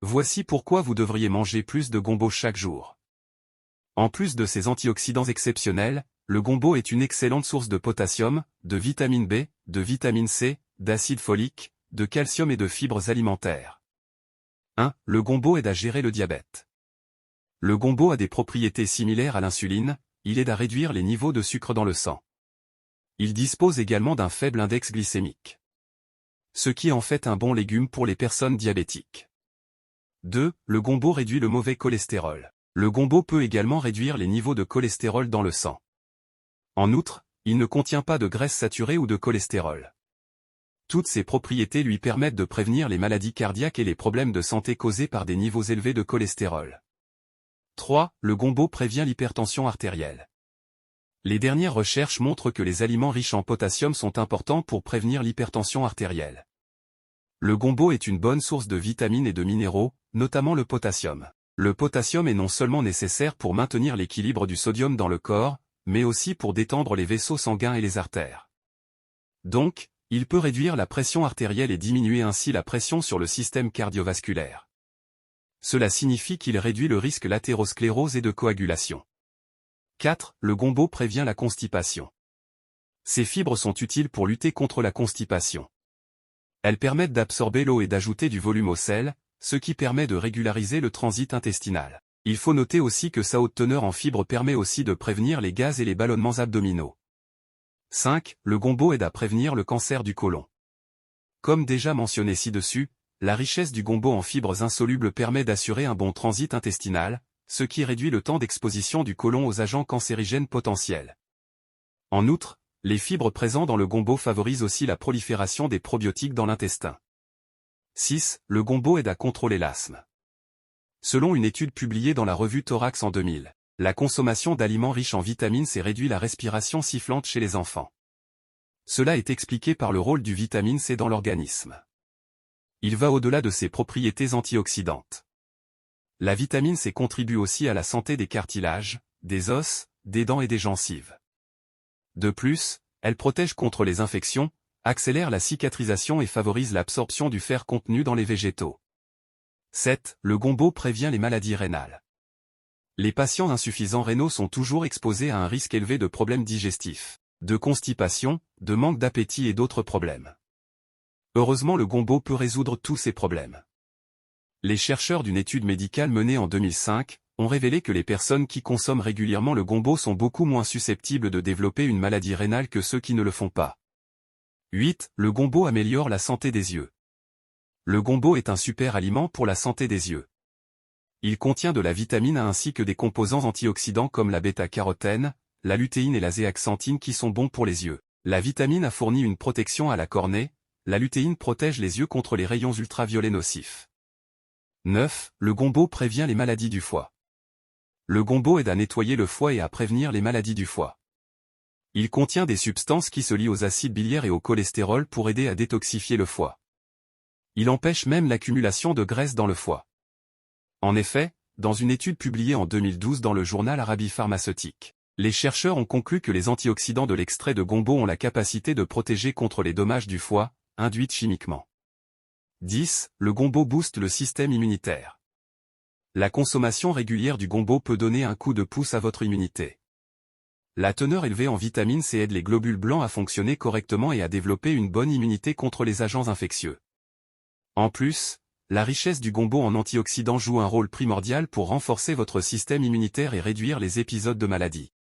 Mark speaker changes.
Speaker 1: Voici pourquoi vous devriez manger plus de gombo chaque jour. En plus de ses antioxydants exceptionnels, le gombo est une excellente source de potassium, de vitamine B, de vitamine C, d'acide folique, de calcium et de fibres alimentaires. 1. Le gombo aide à gérer le diabète. Le gombo a des propriétés similaires à l'insuline, il aide à réduire les niveaux de sucre dans le sang. Il dispose également d'un faible index glycémique, ce qui en fait un bon légume pour les personnes diabétiques. 2. Le gombo réduit le mauvais cholestérol. Le gombo peut également réduire les niveaux de cholestérol dans le sang. En outre, il ne contient pas de graisse saturée ou de cholestérol. Toutes ces propriétés lui permettent de prévenir les maladies cardiaques et les problèmes de santé causés par des niveaux élevés de cholestérol. 3. Le gombo prévient l'hypertension artérielle. Les dernières recherches montrent que les aliments riches en potassium sont importants pour prévenir l'hypertension artérielle. Le gombo est une bonne source de vitamines et de minéraux, notamment le potassium. Le potassium est non seulement nécessaire pour maintenir l'équilibre du sodium dans le corps, mais aussi pour détendre les vaisseaux sanguins et les artères. Donc, il peut réduire la pression artérielle et diminuer ainsi la pression sur le système cardiovasculaire. Cela signifie qu'il réduit le risque l'athérosclérose et de coagulation. 4. Le gombo prévient la constipation. Ces fibres sont utiles pour lutter contre la constipation. Elles permettent d'absorber l'eau et d'ajouter du volume au sel, ce qui permet de régulariser le transit intestinal. Il faut noter aussi que sa haute teneur en fibres permet aussi de prévenir les gaz et les ballonnements abdominaux. 5. Le gombo aide à prévenir le cancer du côlon. Comme déjà mentionné ci-dessus, la richesse du gombo en fibres insolubles permet d'assurer un bon transit intestinal, ce qui réduit le temps d'exposition du côlon aux agents cancérigènes potentiels. En outre, les fibres présentes dans le gombo favorisent aussi la prolifération des probiotiques dans l'intestin. 6. Le gombo aide à contrôler l'asthme. Selon une étude publiée dans la revue Thorax en 2000, la consommation d'aliments riches en vitamine C réduit la respiration sifflante chez les enfants. Cela est expliqué par le rôle du vitamine C dans l'organisme. Il va au-delà de ses propriétés antioxydantes. La vitamine C contribue aussi à la santé des cartilages, des os, des dents et des gencives. De plus, elle protège contre les infections, accélère la cicatrisation et favorise l'absorption du fer contenu dans les végétaux. 7. Le gombo prévient les maladies rénales. Les patients insuffisants rénaux sont toujours exposés à un risque élevé de problèmes digestifs, de constipation, de manque d'appétit et d'autres problèmes. Heureusement, le gombo peut résoudre tous ces problèmes. Les chercheurs d'une étude médicale menée en 2005 ont révélé que les personnes qui consomment régulièrement le gombo sont beaucoup moins susceptibles de développer une maladie rénale que ceux qui ne le font pas. 8. Le gombo améliore la santé des yeux. Le gombo est un super aliment pour la santé des yeux. Il contient de la vitamine A ainsi que des composants antioxydants comme la bêta-carotène, la lutéine et la zéaxanthine qui sont bons pour les yeux. La vitamine A fournit une protection à la cornée, la lutéine protège les yeux contre les rayons ultraviolets nocifs. 9. Le gombo prévient les maladies du foie. Le gombo aide à nettoyer le foie et à prévenir les maladies du foie. Il contient des substances qui se lient aux acides biliaires et au cholestérol pour aider à détoxifier le foie. Il empêche même l'accumulation de graisse dans le foie. En effet, dans une étude publiée en 2012 dans le journal Arabie Pharmaceutique, les chercheurs ont conclu que les antioxydants de l'extrait de gombo ont la capacité de protéger contre les dommages du foie, induits chimiquement. 10. Le gombo booste le système immunitaire. La consommation régulière du gombo peut donner un coup de pouce à votre immunité. La teneur élevée en vitamine C aide les globules blancs à fonctionner correctement et à développer une bonne immunité contre les agents infectieux. En plus, la richesse du gombo en antioxydants joue un rôle primordial pour renforcer votre système immunitaire et réduire les épisodes de maladie.